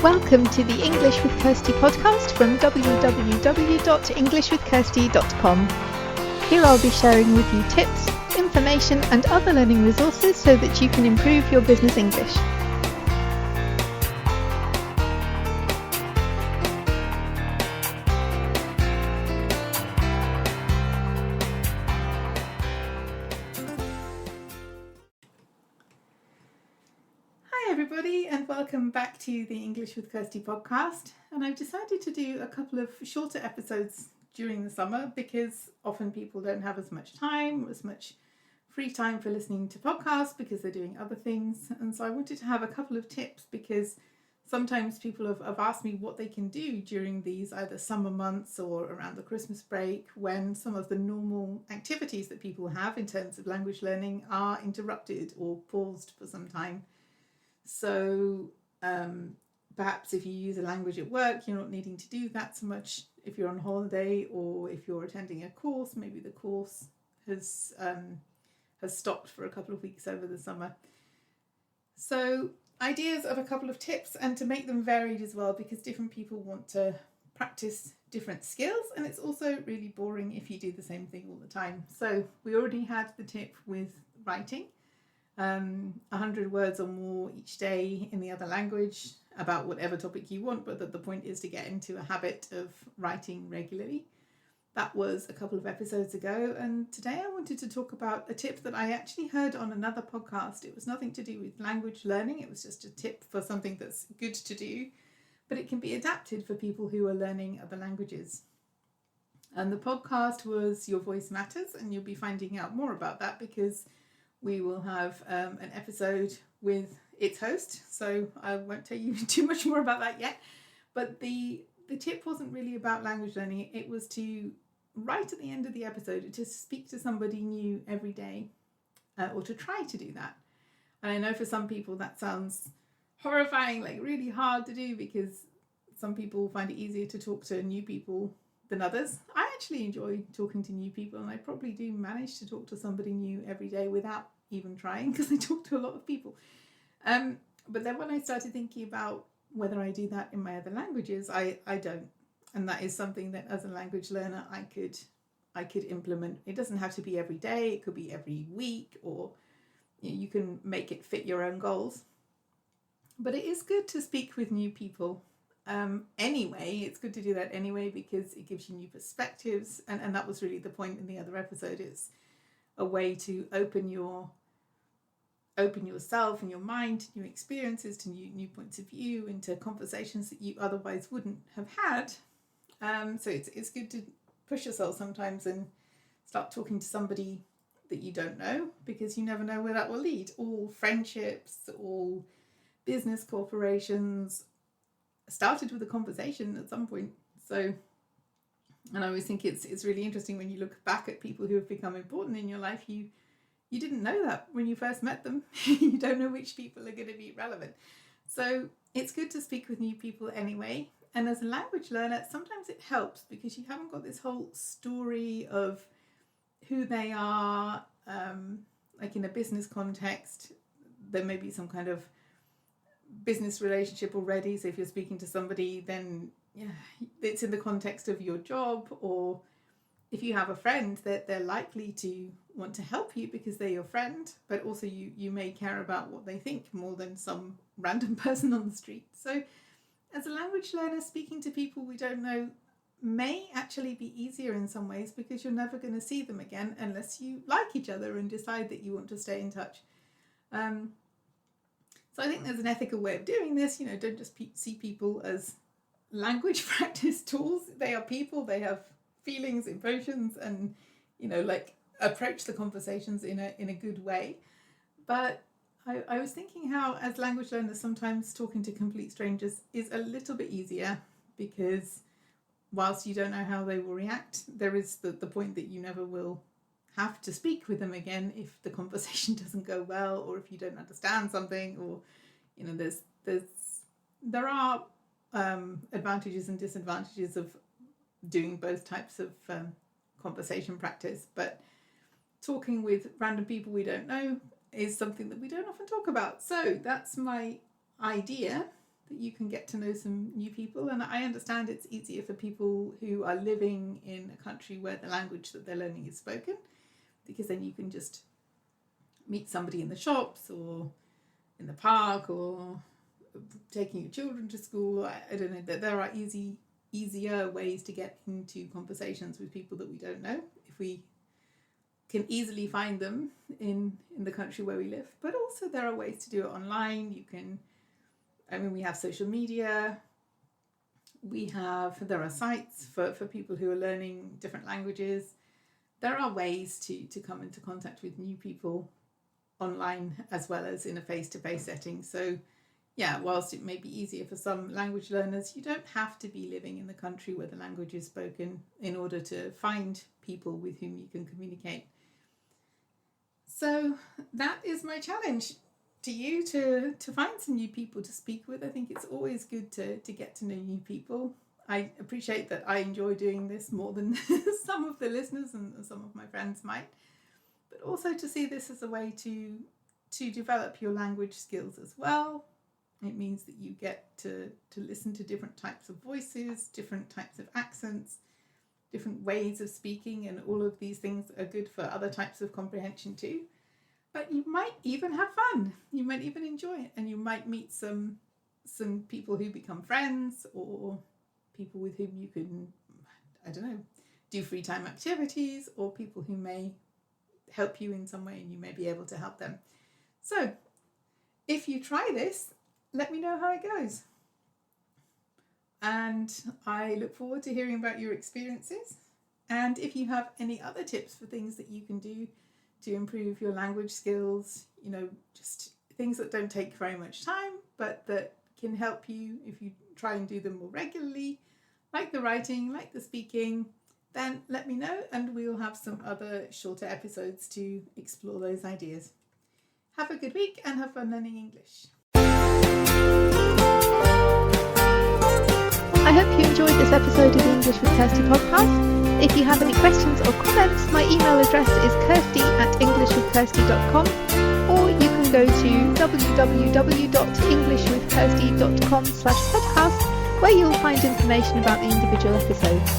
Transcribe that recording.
Welcome to the English with Kirsty podcast from www.englishwithkirsty.com. Here I'll be sharing with you tips, information and other learning resources so that you can improve your business English. Hi everybody and welcome back to the English with Kirsty podcast. And I've decided to do a couple of shorter episodes during the summer because often people don't have as much time, as much free time for listening to podcasts because they're doing other things. And so I wanted to have a couple of tips because sometimes people have asked me what they can do during these either summer months or around the Christmas break when some of the normal activities that people have in terms of language learning are interrupted or paused for some time. So perhaps if you use a language at work, you're not needing to do that so much. If you're on holiday or if you're attending a course, maybe the course has stopped for a couple of weeks over the summer. So ideas of a couple of tips and to make them varied as well because different people want to practice different skills and it's also really boring if you do the same thing all the time. So we already had the tip with writing. 100 words or more each day in the other language about whatever topic you want, but the point is to get into a habit of writing regularly. That was a couple of episodes ago, and today I wanted to talk about a tip that I actually heard on another podcast. It was nothing to do with language learning, it was just a tip for something that's good to do, but it can be adapted for people who are learning other languages. And the podcast was Your Voice Matters, and you'll be finding out more about that because we will have an episode with its host, so I won't tell you too much more about that yet. But the tip wasn't really about language learning. It was to write at the end of the episode to speak to somebody new every day, or to try to do that. And I know for some people that sounds horrifying, like really hard to do because some people find it easier to talk to new people than others. I actually enjoy talking to new people and I probably do manage to talk to somebody new every day without even trying because I talk to a lot of people. But then when I started thinking about whether I do that in my other languages, I don't. And that is something that as a language learner I could implement. It doesn't have to be every day, it could be every week, or you can make it fit your own goals. But it is good to speak with new people. Anyway, it's good to do that anyway because it gives you new perspectives, and that was really the point in the other episode. It's a way to open yourself and your mind to new experiences, to new points of view, into conversations that you otherwise wouldn't have had. So it's good to push yourself sometimes and start talking to somebody that you don't know because you never know where that will lead. All friendships, all business corporations started with a conversation at some point. So, and I always think it's really interesting when you look back at people who have become important in your life. You didn't know that when you first met them. You don't know which people are going to be relevant. So it's good to speak with new people anyway. And as a language learner, sometimes it helps because you haven't got this whole story of who they are. Like in a business context, there may be some kind of business relationship already. So if you're speaking to somebody, then it's in the context of your job, or if you have a friend that they're likely to want to help you because they're your friend, but also you may care about what they think more than some random person on the street. So as a language learner, speaking to people we don't know may actually be easier in some ways because you're never going to see them again unless you like each other and decide that you want to stay in touch. So I think there's an ethical way of doing this. Don't just see people as language practice tools. They are people, they have feelings, emotions, and approach the conversations in a good way. But I was thinking how as language learners sometimes talking to complete strangers is a little bit easier because whilst you don't know how they will react, there is the point that you never will have to speak with them again if the conversation doesn't go well, or if you don't understand something, or there are advantages and disadvantages of doing both types of conversation practice. But talking with random people we don't know is something that we don't often talk about. So that's my idea that you can get to know some new people. And I understand it's easier for people who are living in a country where the language that they're learning is spoken, because then you can just meet somebody in the shops or in the park or taking your children to school. I don't know, that there are easier ways to get into conversations with people that we don't know if we can easily find them in the country where we live. But also there are ways to do it online. We have social media. There are sites for people who are learning different languages. There are ways to come into contact with new people online as well as in a face-to-face setting. So yeah, whilst it may be easier for some language learners, you don't have to be living in the country where the language is spoken in order to find people with whom you can communicate. So that is my challenge to you, to find some new people to speak with. I think it's always good to get to know new people. I appreciate that I enjoy doing this more than some of the listeners and some of my friends might, but also to see this as a way to develop your language skills as well. It means that you get to listen to different types of voices, different types of accents, different ways of speaking, and all of these things are good for other types of comprehension too. But you might even have fun. You might even enjoy it, and you might meet some people who become friends, or people with whom you can, I don't know, do free time activities, or people who may help you in some way and you may be able to help them. So if you try this, let me know how it goes. And I look forward to hearing about your experiences. And if you have any other tips for things that you can do to improve your language skills, just things that don't take very much time, but that can help you if you try and do them more regularly, like the writing, like the speaking, then let me know and we'll have some other shorter episodes to explore those ideas. Have a good week and have fun learning English. I hope you enjoyed this episode of the English with Kirsty podcast. If you have any questions or comments, my email address is kirsty@englishwithkirsty.com, or you can go to www.englishwithkirsty.com/podcast, where you'll find information about the individual episodes.